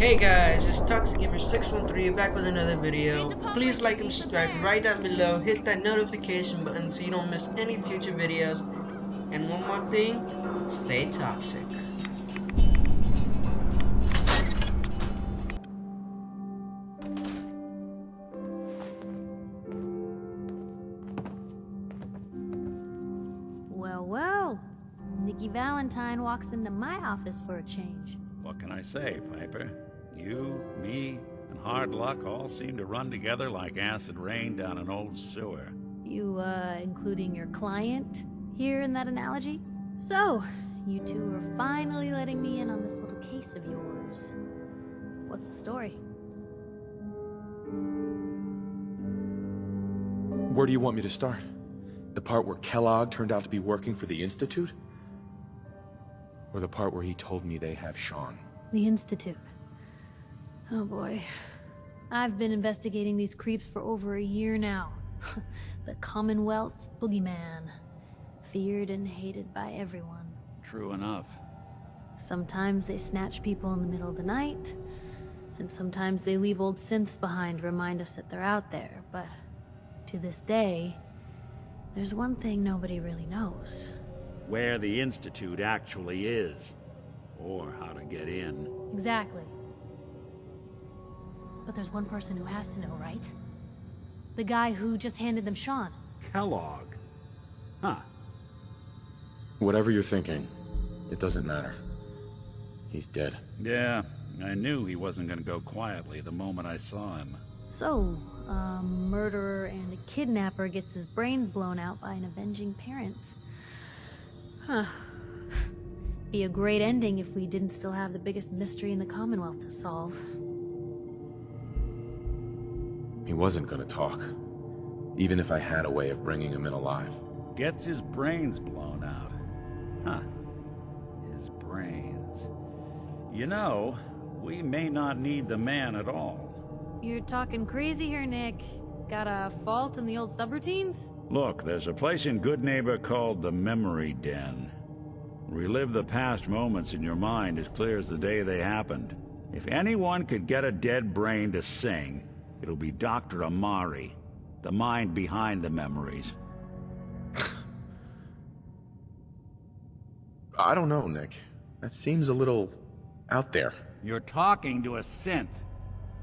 Hey guys, it's ToxicGamer613 back with another video. Please like and subscribe right down below. Hit that notification button so you don't miss any future videos. And one more thing, stay toxic. Well, Nikki Valentine walks into my office for a change. What can I say, Piper? You, me, and hard luck all seem to run together like acid rain down an old sewer. You, including your client here in that analogy? So, you two are finally letting me in on this little case of yours. What's the story? Where do you want me to start? The part where Kellogg turned out to be working for the Institute? Or the part where he told me they have Sean? The Institute. Oh boy. I've been investigating these creeps for over a year now. The Commonwealth's boogeyman. Feared and hated by everyone. True enough. Sometimes they snatch people in the middle of the night, and sometimes they leave old synths behind to remind us that they're out there, but to this day, there's one thing nobody really knows. Where the Institute actually is. Or how to get in. Exactly. But there's one person who has to know, right? The guy who just handed them Sean. Kellogg. Huh. Whatever you're thinking, it doesn't matter. He's dead. Yeah, I knew he wasn't gonna go quietly the moment I saw him. So, a murderer and a kidnapper gets his brains blown out by an avenging parent. Huh. Be a great ending if we didn't still have the biggest mystery in the Commonwealth to solve. He wasn't gonna talk. Even if I had a way of bringing him in alive. Gets his brains blown out. Huh. His brains. You know, we may not need the man at all. You're talking crazy here, Nick. Got a fault in the old subroutines? Look, there's a place in Good Neighbor called the Memory Den. Relive the past moments in your mind as clear as the day they happened. If anyone could get a dead brain to sing, it'll be Dr. Amari, the mind behind the memories. I don't know, Nick. That seems a little out there. You're talking to a synth.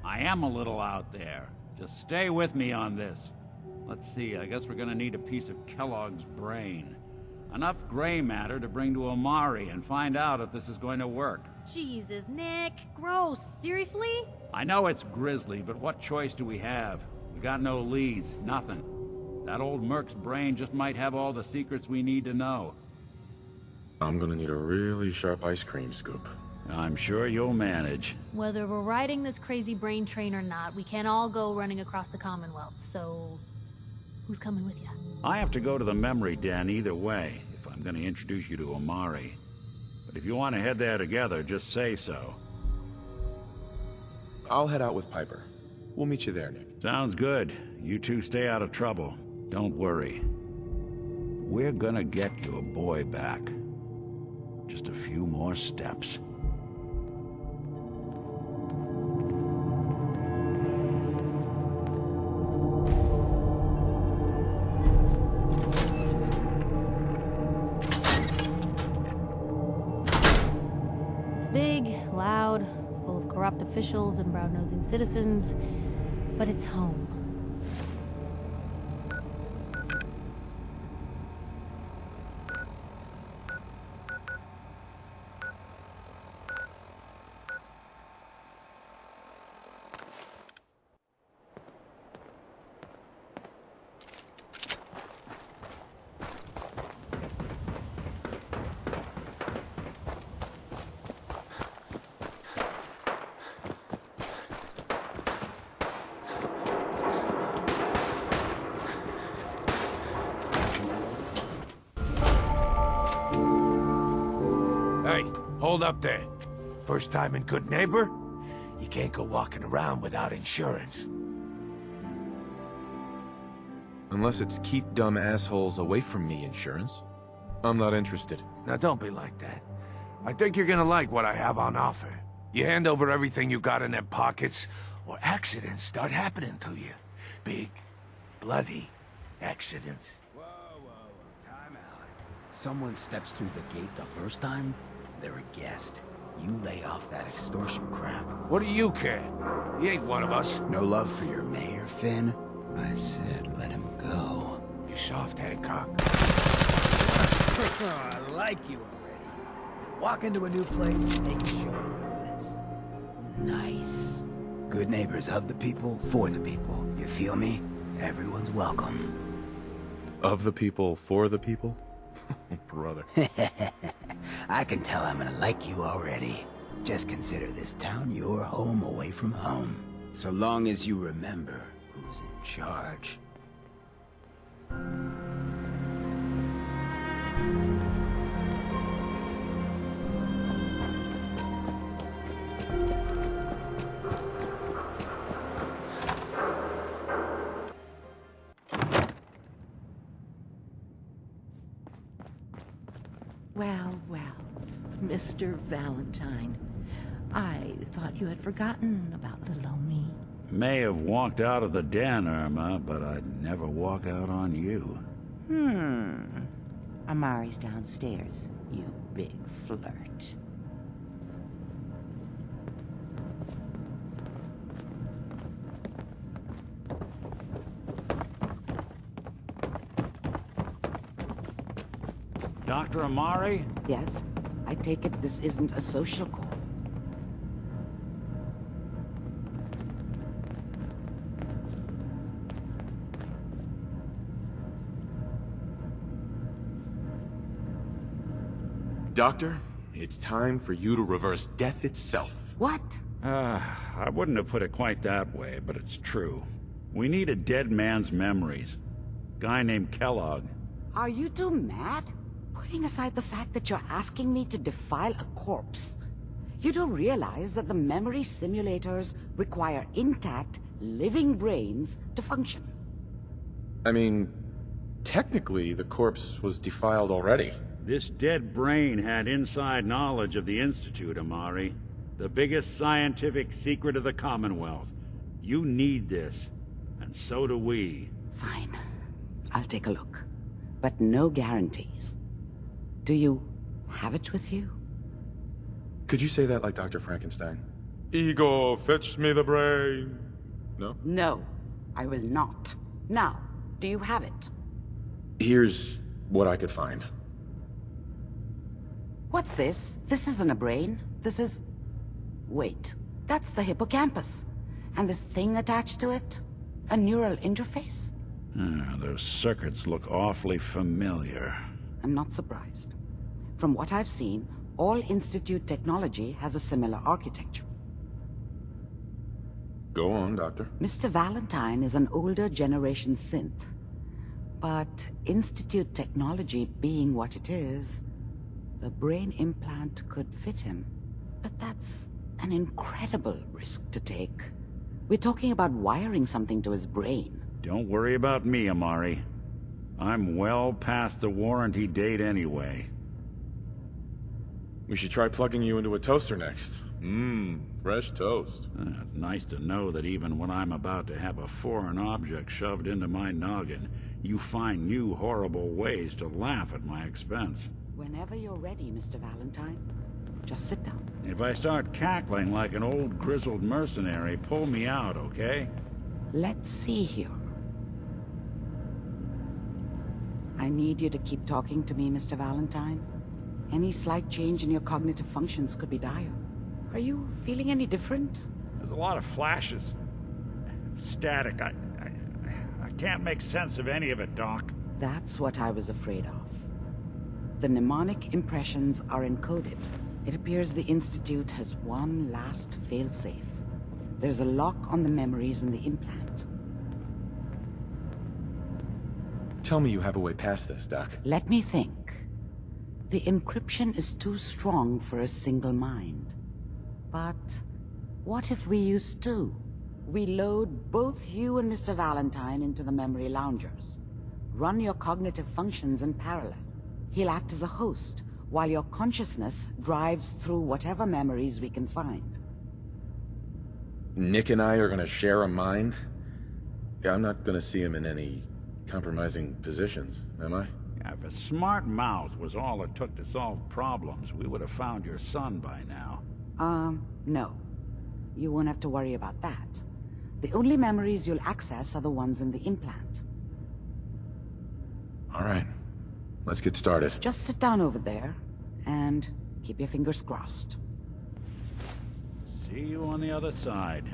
I am a little out there. Just stay with me on this. Let's see, I guess we're gonna need a piece of Kellogg's brain. Enough gray matter to bring to Amari and find out if this is going to work. Jesus, Nick. Gross. Seriously? I know it's grisly, but what choice do we have? We got no leads, nothing. That old Merc's brain just might have all the secrets we need to know. I'm gonna need a really sharp ice cream scoop. I'm sure you'll manage. Whether we're riding this crazy brain train or not, we can't all go running across the Commonwealth, so... who's coming with you? I have to go to the Memory Den either way, if I'm gonna introduce you to Amari. But if you want to head there together, just say so. I'll head out with Piper. We'll meet you there, Nick. Sounds good. You two stay out of trouble. Don't worry. We're gonna get your boy back. Just a few more steps. Big, loud, full of corrupt officials and brown-nosing citizens, but it's home. Hey, hold up there. First time in Good Neighbor? You can't go walking around without insurance. Unless it's keep dumb assholes away from me insurance. I'm not interested. Now don't be like that. I think you're gonna like what I have on offer. You hand over everything you got in them pockets, or accidents start happening to you. Big, bloody accidents. Whoa, time out. Someone steps through the gate the first time, they're a guest. You lay off that extortion crap. What do you care? He ain't one of us. No love for your mayor, Finn? I said let him go. You soft, Hancock. I like you already. Walk into a new place, make sure it's nice. Good neighbors of the people, for the people. You feel me? Everyone's welcome. Of the people, for the people? Brother. I can tell I'm gonna like you already. Just consider this town your home away from home. So long as you remember who's in charge. Well, Mr. Valentine. I thought you had forgotten about little old me. May have walked out of the den, Irma, but I'd never walk out on you. Amari's downstairs, you big flirt. Dr. Amari? Yes, I take it this isn't a social call. Doctor, it's time for you to reverse death itself. What? I wouldn't have put it quite that way, but it's true. We need a dead man's memories. Guy named Kellogg. Are you two mad? Putting aside the fact that you're asking me to defile a corpse, you do realize that the memory simulators require intact, living brains to function. I mean, technically, the corpse was defiled already. This dead brain had inside knowledge of the Institute, Amari. The biggest scientific secret of the Commonwealth. You need this, and so do we. Fine. I'll take a look. But no guarantees. Do you have it with you? Could you say that like Dr. Frankenstein? Ego, fetch me the brain. No? No, I will not. Now, do you have it? Here's what I could find. What's this? This isn't a brain. This is... Wait, that's the hippocampus. And this thing attached to it? A neural interface? Those circuits look awfully familiar. I'm not surprised. From what I've seen, all Institute technology has a similar architecture. Go on, Doctor. Mr. Valentine is an older generation synth. But Institute technology being what it is, the brain implant could fit him. But that's an incredible risk to take. We're talking about wiring something to his brain. Don't worry about me, Amari. I'm well past the warranty date anyway. We should try plugging you into a toaster next. Fresh toast. It's nice to know that even when I'm about to have a foreign object shoved into my noggin, you find new horrible ways to laugh at my expense. Whenever you're ready, Mr. Valentine, just sit down. If I start cackling like an old grizzled mercenary, pull me out, okay? Let's see here. I need you to keep talking to me, Mr. Valentine. Any slight change in your cognitive functions could be dire. Are you feeling any different? There's a lot of flashes. Static. I can't make sense of any of it, Doc. That's what I was afraid of. The mnemonic impressions are encoded. It appears the Institute has one last failsafe. There's a lock on the memories in the implant. Tell me you have a way past this, Doc. Let me think. The encryption is too strong for a single mind. But what if we use two? We load both you and Mr. Valentine into the memory loungers. Run your cognitive functions in parallel. He'll act as a host, while your consciousness drives through whatever memories we can find. Nick and I are gonna share a mind? Yeah, I'm not gonna see him in any compromising positions, am I? Yeah, if a smart mouth was all it took to solve problems, we would have found your son by now. No. You won't have to worry about that. The only memories you'll access are the ones in the implant. All right. Let's get started. Just sit down over there, and keep your fingers crossed. See you on the other side.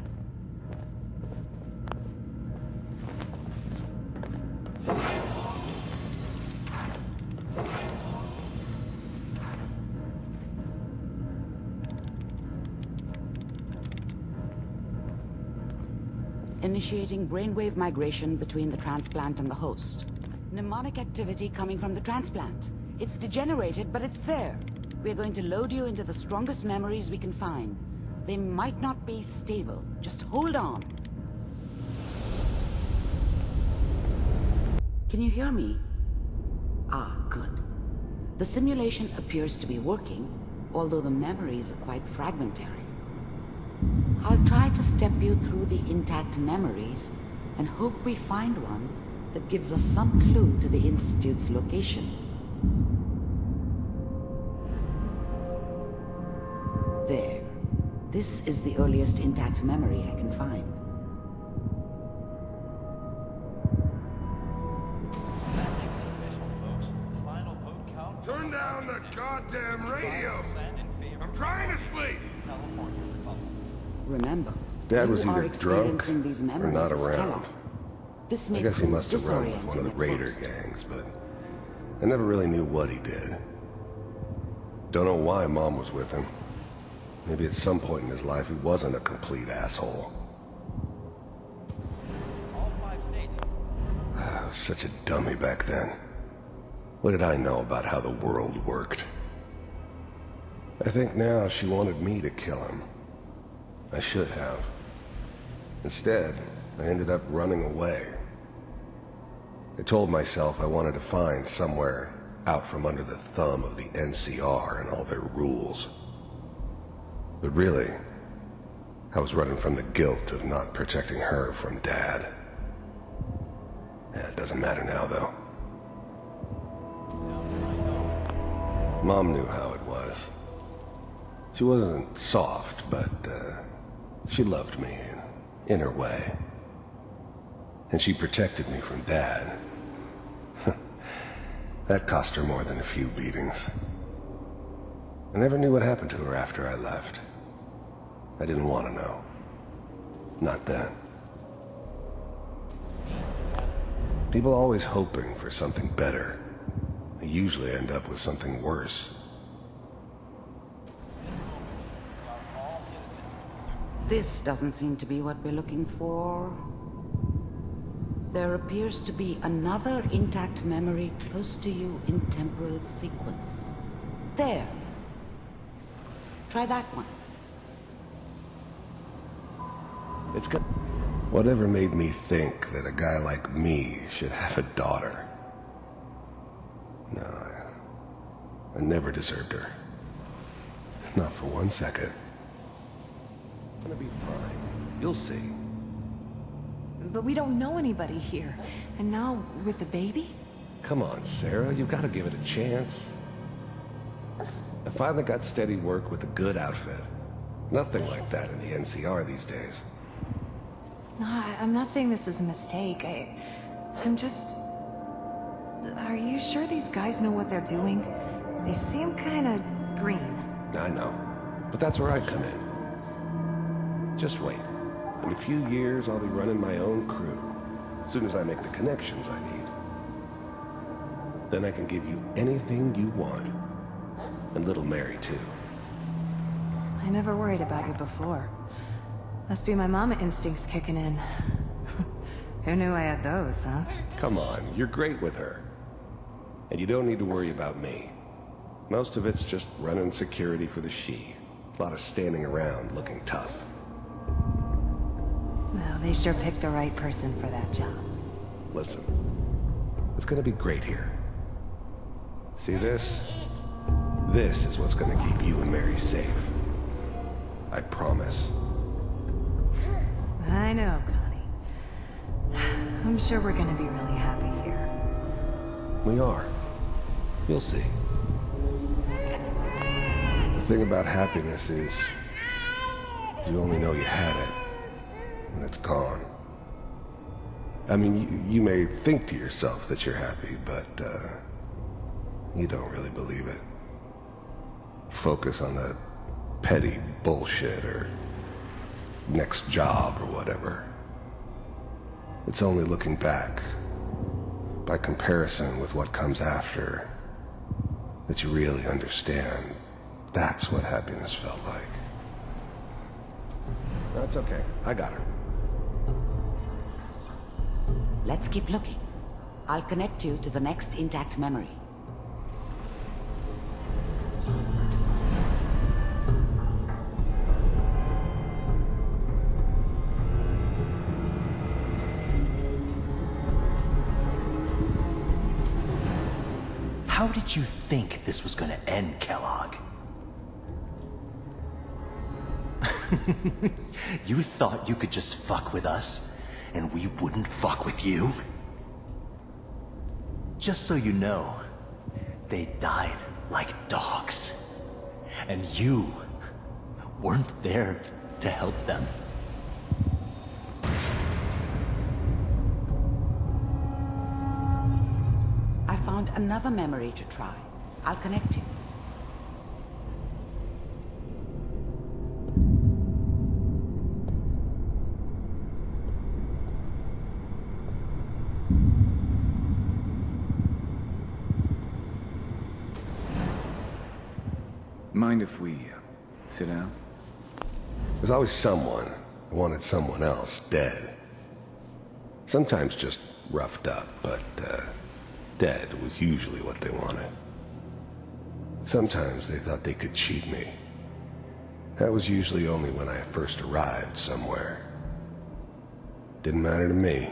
Initiating brainwave migration between the transplant and the host. Mnemonic activity coming from the transplant. It's degenerated, but it's there. We're going to load you into the strongest memories we can find. They might not be stable. Just hold on. Can you hear me? Ah, good. The simulation appears to be working, although the memories are quite fragmentary. I'll try to step you through the intact memories and hope we find one that gives us some clue to the Institute's location. There. This is the earliest intact memory I can find. Turn down the goddamn radio! I'm trying to sleep! Remember, Dad was you are either drunk experiencing these or memories not as around. Kellogg. This may I guess he prove must have run with one of the disorienting at Raider first. gangs, but I never really knew what he did. Don't know why Mom was with him. Maybe at some point in his life he wasn't a complete asshole. I was such a dummy back then. What did I know about how the world worked? I think now she wanted me to kill him. I should have. Instead, I ended up running away. I told myself I wanted to find somewhere out from under the thumb of the NCR and all their rules. But really, I was running from the guilt of not protecting her from Dad. Yeah, it doesn't matter now, though. Mom knew how it was. She wasn't soft, but she loved me in her way. And she protected me from Dad. That cost her more than a few beatings. I never knew what happened to her after I left. I didn't want to know. Not then. People always hoping for something better. They usually end up with something worse. This doesn't seem to be what we're looking for. There appears to be another intact memory close to you in temporal sequence. There. Try that one. It's good. Whatever made me think that a guy like me should have a daughter? No, I never deserved her. Not for 1 second. It's gonna be fine. You'll see. But we don't know anybody here. And now, with the baby? Come on, Sarah, you've got to give it a chance. I finally got steady work with a good outfit. Nothing like that in the NCR these days. No, I'm not saying this was a mistake. I'm just... Are you sure these guys know what they're doing? They seem kinda green. I know, but that's where I come in. Just wait. In a few years, I'll be running my own crew. As soon as I make the connections I need. Then I can give you anything you want. And little Mary, too. I never worried about you before. Must be my mama instincts kicking in. Who knew I had those, huh? Come on, you're great with her. And you don't need to worry about me. Most of it's just running security for the she. A lot of standing around looking tough. Well, they sure picked the right person for that job. Listen, it's gonna be great here. See this? This is what's gonna keep you and Mary safe. I promise. I know, Connie. I'm sure we're gonna be really happy here. We are. You'll see. The thing about happiness is you only know you had it when it's gone. I mean, you may think to yourself that you're happy, but you don't really believe it. Focus on the petty bullshit or next job or whatever. It's only looking back, by comparison with what comes after, that you really understand that's what happiness felt like. That's okay. I got her. Let's keep looking. I'll connect you to the next intact memory. How did you think this was gonna end, Kellogg? You thought you could just fuck with us, and we wouldn't fuck with you? Just so you know, they died like dogs. And you weren't there to help them. I found another memory to try. I'll connect you. Mind if we sit down? There's always someone who wanted someone else dead. Sometimes just roughed up, but dead was usually what they wanted. Sometimes they thought they could cheat me. That was usually only when I first arrived somewhere. Didn't matter to me.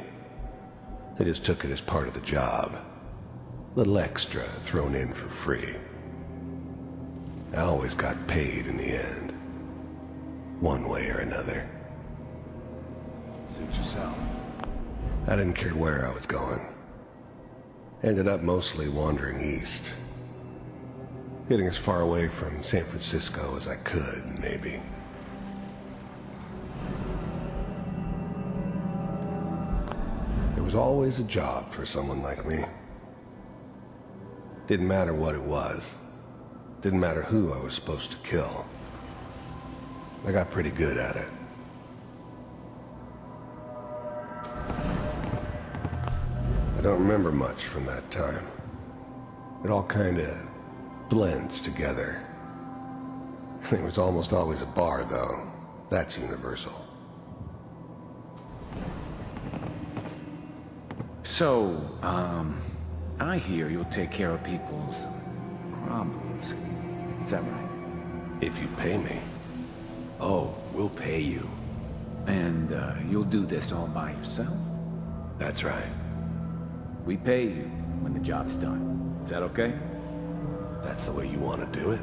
They just took it as part of the job. Little extra thrown in for free. I always got paid in the end. One way or another. Suit yourself. I didn't care where I was going. Ended up mostly wandering east. Getting as far away from San Francisco as I could, maybe. There was always a job for someone like me. Didn't matter what it was. Didn't matter who I was supposed to kill. I got pretty good at it. I don't remember much from that time. It all kinda blends together. There was almost always a bar, though. That's universal. So, I hear you'll take care of people's problems. Is that right? If you pay me. Oh, we'll pay you. And, you'll do this all by yourself? That's right. We pay you when the job's done. Is that okay? That's the way you want to do it?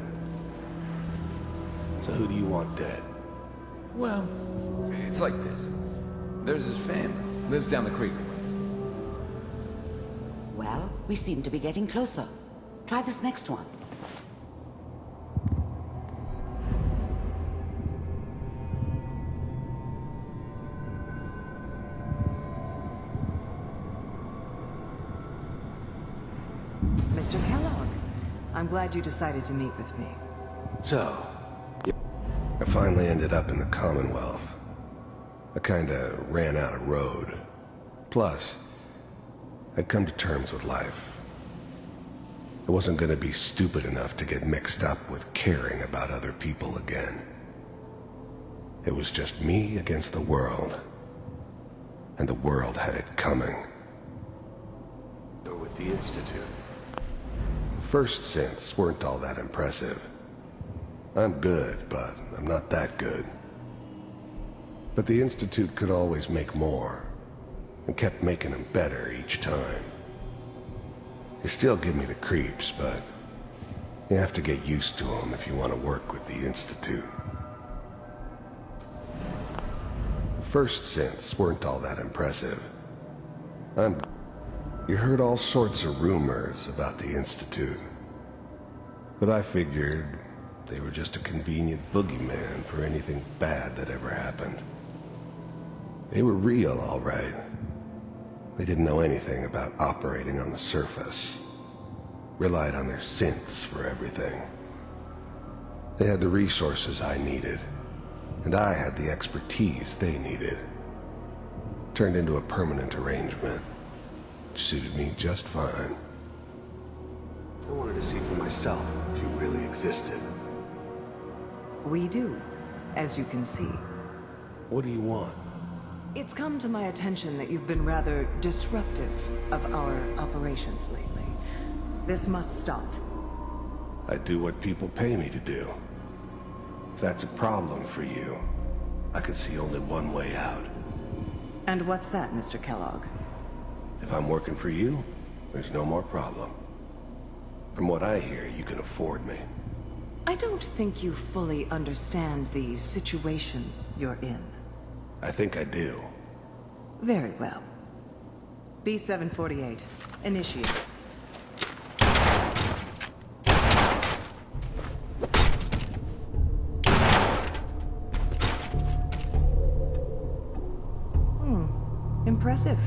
So who do you want dead? Well, it's like this. There's his family. Lives down the creek a ways. Well, we seem to be getting closer. Try this next one. Mr. Kellogg, I'm glad you decided to meet with me. So, I finally ended up in the Commonwealth. I kinda ran out of road. Plus, I'd come to terms with life. I wasn't gonna be stupid enough to get mixed up with caring about other people again. It was just me against the world. And the world had it coming. So with the Institute. First synths weren't all that impressive. I'm good, but I'm not that good. But the Institute could always make more, and kept making them better each time. They still give me the creeps, but you have to get used to them if you want to work with the Institute. The first synths weren't all that impressive. You heard all sorts of rumors about the Institute. But I figured they were just a convenient boogeyman for anything bad that ever happened. They were real, all right. They didn't know anything about operating on the surface. Relied on their synths for everything. They had the resources I needed, and I had the expertise they needed. Turned into a permanent arrangement, which suited me just fine. I wanted to see for myself if you really existed. We do, as you can see. What do you want? It's come to my attention that you've been rather disruptive of our operations lately. This must stop. I do what people pay me to do. If that's a problem for you, I could see only one way out. And what's that, Mr. Kellogg? If I'm working for you, there's no more problem. From what I hear, you can afford me. I don't think you fully understand the situation you're in. I think I do. Very well. B748, initiate. Impressive.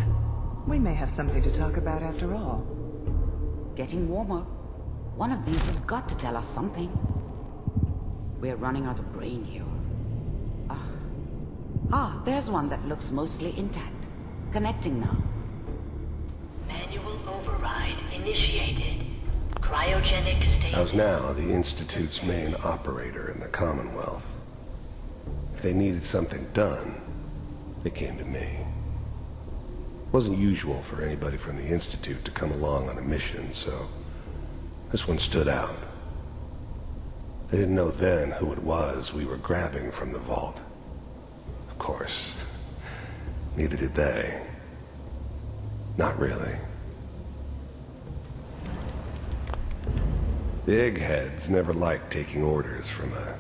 We may have something to talk about after all. Getting warmer. One of these has got to tell us something. We're running out of brain here. There's one that looks mostly intact. Connecting now. Manual override initiated. Cryogenic state. I was now the Institute's main operator in the Commonwealth. If they needed something done, they came to me. It wasn't usual for anybody from the Institute to come along on a mission, so this one stood out. I didn't know then who it was we were grabbing from the vault. Of course, neither did they. Not really. The eggheads never liked taking orders from a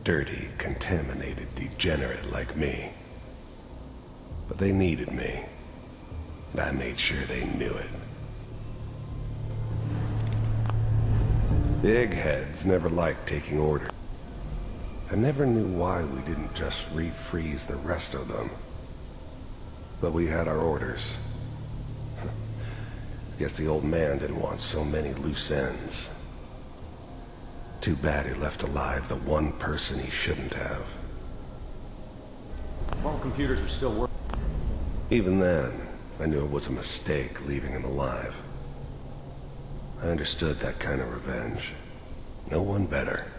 dirty, contaminated degenerate like me. But they needed me, and I made sure they knew it. The eggheads never liked taking orders. I never knew why we didn't just refreeze the rest of them. But we had our orders. Guess the old man didn't want so many loose ends. Too bad he left alive the one person he shouldn't have. All computers are still working. Even then, I knew it was a mistake leaving him alive. I understood that kind of revenge. No one better.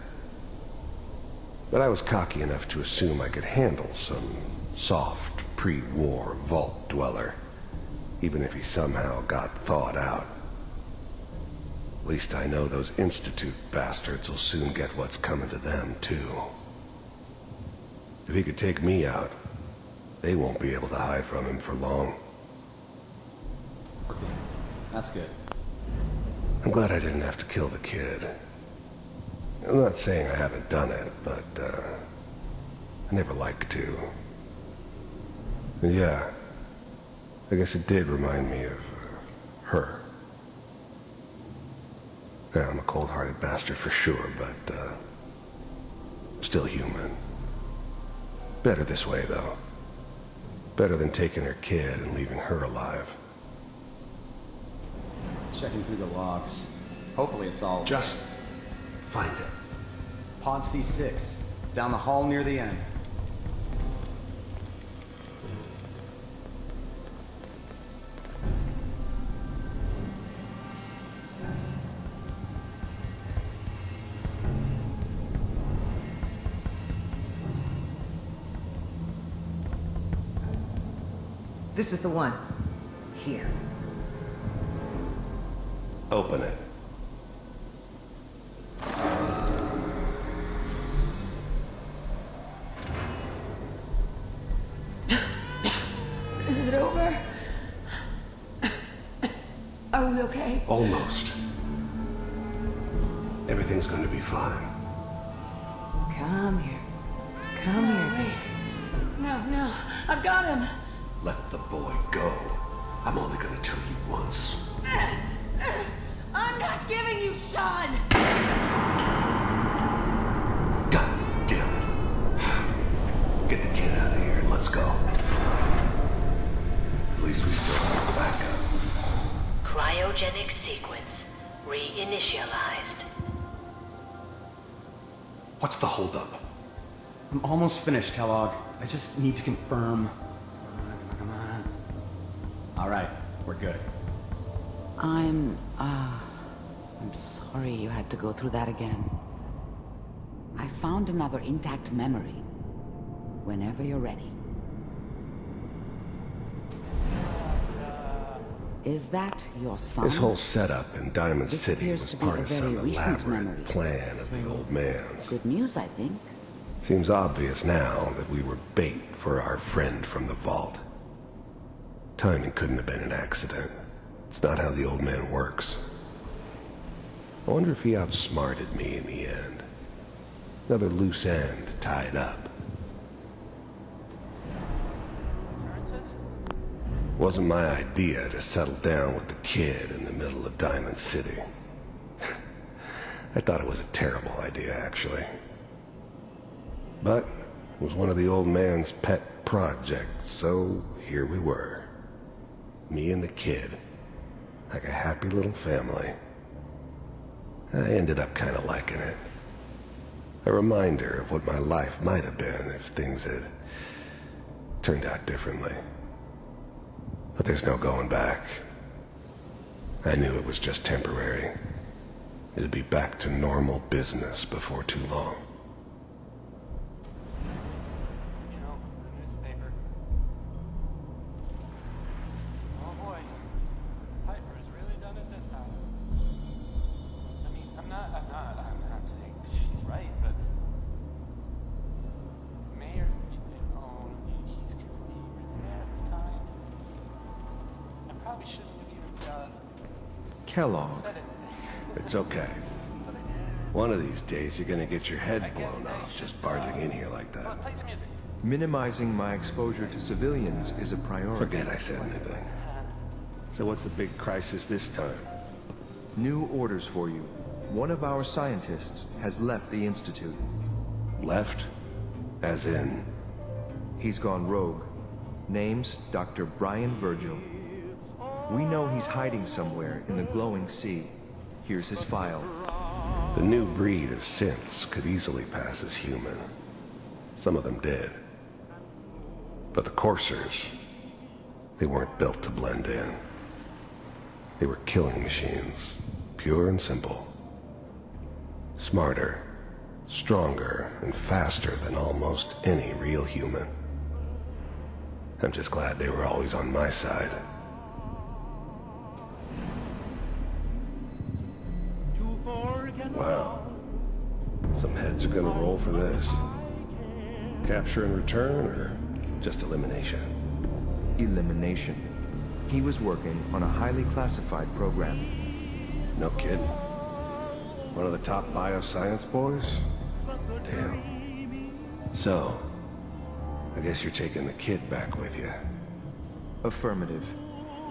But I was cocky enough to assume I could handle some soft, pre-war vault dweller, even if he somehow got thawed out. At least I know those Institute bastards will soon get what's coming to them, too. If he could take me out, they won't be able to hide from him for long. That's good. I'm glad I didn't have to kill the kid. I'm not saying I haven't done it, but, I never liked to. And yeah, I guess it did remind me of, her. Yeah, I'm a cold-hearted bastard for sure, but, still human. Better this way, though. Better than taking her kid and leaving her alive. Checking through the logs. Hopefully it's all... Just find it. Pod C6, down the hall near the end. This is the one. Here. Open it. Is it over? Are we okay? Almost. Everything's going to be fine. Come here. Come here, baby. No. I've got him. Let the boy go. I'm only gonna tell you once. I'm not giving you Sean! God damn it. Get the kid out of here and let's go. At least we still have a backup. Cryogenic sequence reinitialized. What's the holdup? I'm almost finished, Kellogg. I just need to confirm. Come on. All right, we're good. I'm sorry you had to go through that again. I found another intact memory. Whenever you're ready. Is that your son? This whole setup in Diamond This City appears was to be part a of very some recent elaborate memory. plan of the old man's. Good news, I think. Seems obvious now that we were bait for our friend from the vault. Timing couldn't have been an accident. It's not how the old man works. I wonder if he outsmarted me in the end. Another loose end tied up. Wasn't my idea to settle down with the kid in the middle of Diamond City. I thought it was a terrible idea, actually. But it was one of the old man's pet projects, so here we were. Me and the kid, like a happy little family. I ended up kind of liking it. A reminder of what my life might have been if things had turned out differently. But there's no going back. I knew it was just temporary. It'd be back to normal business before too long. Kellogg. It's okay. One of these days you're gonna get your head blown off just barging in here like that. Minimizing my exposure to civilians is a priority. Forget I said anything. So what's the big crisis this time? New orders for you. One of our scientists has left the Institute. Left? As in? He's gone rogue. Name's Dr. Brian Virgil. We know he's hiding somewhere in the glowing sea. Here's his file. The new breed of synths could easily pass as human. Some of them did. But the coursers, they weren't built to blend in. They were killing machines, pure and simple. Smarter, stronger, and faster than almost any real human. I'm just glad they were always on my side. Wow. Some heads are gonna roll for this. Capture and return, or just elimination? Elimination. He was working on a highly classified program. No kidding. One of the top bioscience boys? Damn. So, I guess you're taking the kid back with you. Affirmative.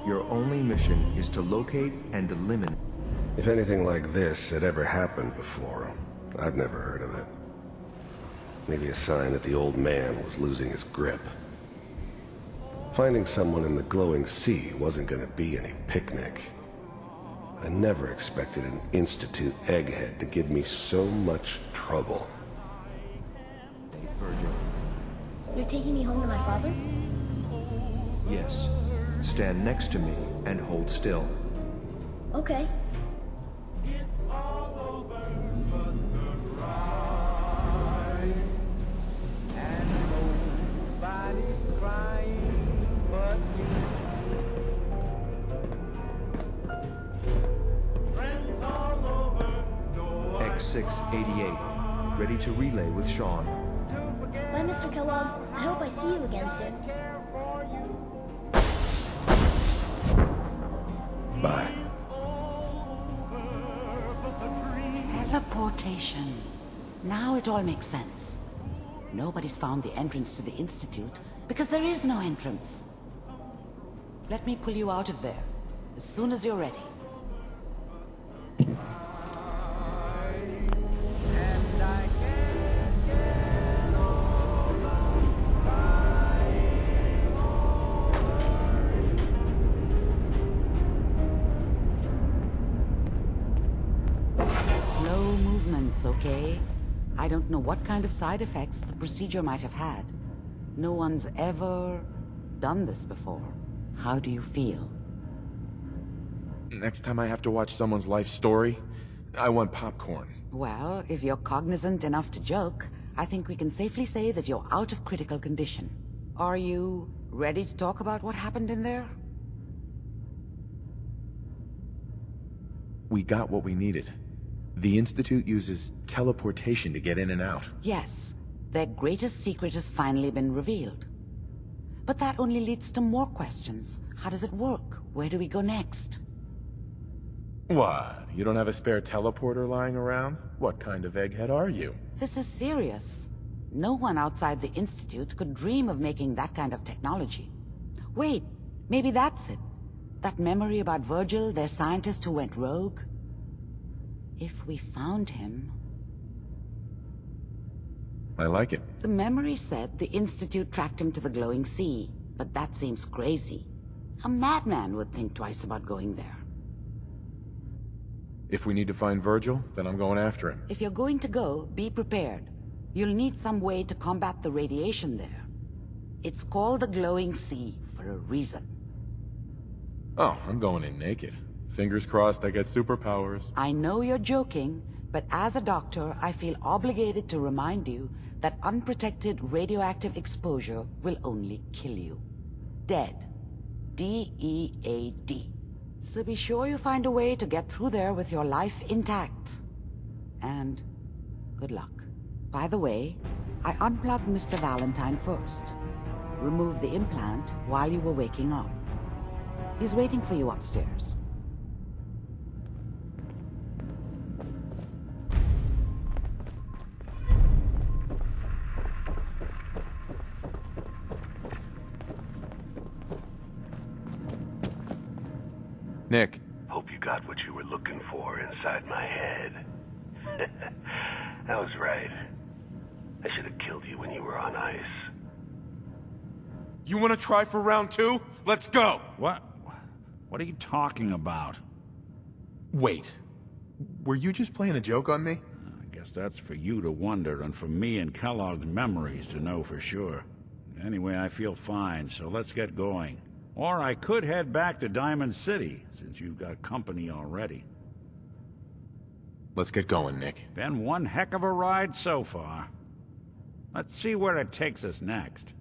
Your only mission is to locate and eliminate. If anything like this had ever happened before, I've never heard of it. Maybe a sign that the old man was losing his grip. Finding someone in the glowing sea wasn't gonna be any picnic. I never expected an Institute egghead to give me so much trouble. Virgil. You're taking me home to my father? Yes. Stand next to me and hold still. Okay. X688, ready to relay with Sean. Bye, Mr. Kellogg. I hope I see you again soon. Bye. Teleportation. Now it all makes sense. Nobody's found the entrance to the Institute, Because there is no entrance. Let me pull you out of there, as soon as you're ready. Slow movements, okay? I don't know what kind of side effects the procedure might have had. No one's ever done this before. How do you feel? Next time I have to watch someone's life story, I want popcorn. Well, if you're cognizant enough to joke, I think we can safely say that you're out of critical condition. Are you ready to talk about what happened in there? We got what we needed. The Institute uses teleportation to get in and out. Yes, their greatest secret has finally been revealed. But that only leads to more questions. How does it work? Where do we go next? What? You don't have a spare teleporter lying around? What kind of egghead are you? This is serious. No one outside the Institute could dream of making that kind of technology. Wait, maybe that's it. That memory about Virgil, their scientist who went rogue? If we found him... I like it. The memory said the Institute tracked him to the glowing sea, but that seems crazy. A madman would think twice about going there. If we need to find Virgil, then I'm going after him. If you're going to go, be prepared. You'll need some way to combat the radiation there. It's called the glowing sea for a reason. Oh, I'm going in naked. Fingers crossed I get superpowers. I know you're joking, but as a doctor, I feel obligated to remind you that unprotected radioactive exposure will only kill you. Dead. D-E-A-D. So be sure you find a way to get through there with your life intact. And good luck. By the way, I unplugged Mr. Valentine first. Removed the implant while you were waking up. He's waiting for you upstairs. Nick. Hope you got what you were looking for inside my head. I was right. I should have killed you when you were on ice. You want to try for round 2? Let's go! What? What are you talking about? Wait. Were you just playing a joke on me? I guess that's for you to wonder, and for me and Kellogg's memories to know for sure. Anyway, I feel fine, so let's get going. Or I could head back to Diamond City, since you've got company already. Let's get going, Nick. Been one heck of a ride so far. Let's see where it takes us next.